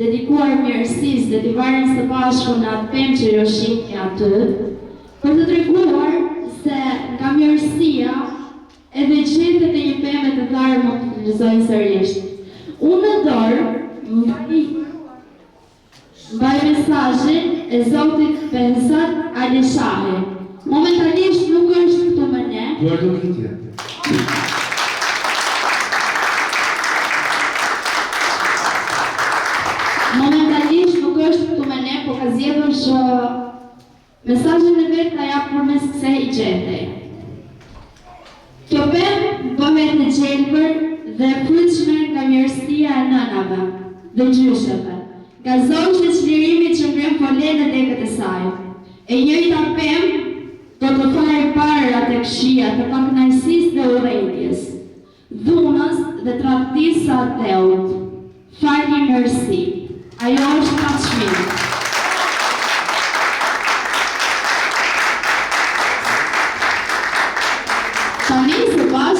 dedikuar mirësisë dhe t'i varen së bashku në atë pemë që jo shihni aty, për të treguar se nga mirësia edhe gjethet e një pemë të tharë mund të realizojnë sërish. Unë në dorë mbaj mesazhin e Zotit Behzat Ali Shahi. Momentalisht nuk është këtu me ne. Momentalisht nuk është këtu me ne, po ka zgjedhur mesazhin e vet ta jap përmes kësaj gjete. Kjo pemë bëhet në gjelbër dhe pritshme nga mirësia e nënave dhe gjysheve, nga zogjtë e çlirimit që ngren polen në dekët e saj. E njëjta pemë do të fajë para tek shija të pakënaqësisë dhe urrëties, dhunës dhe tradhtisë së ateut. Fali mersi. Ajo është pa çmim. Tani së bashku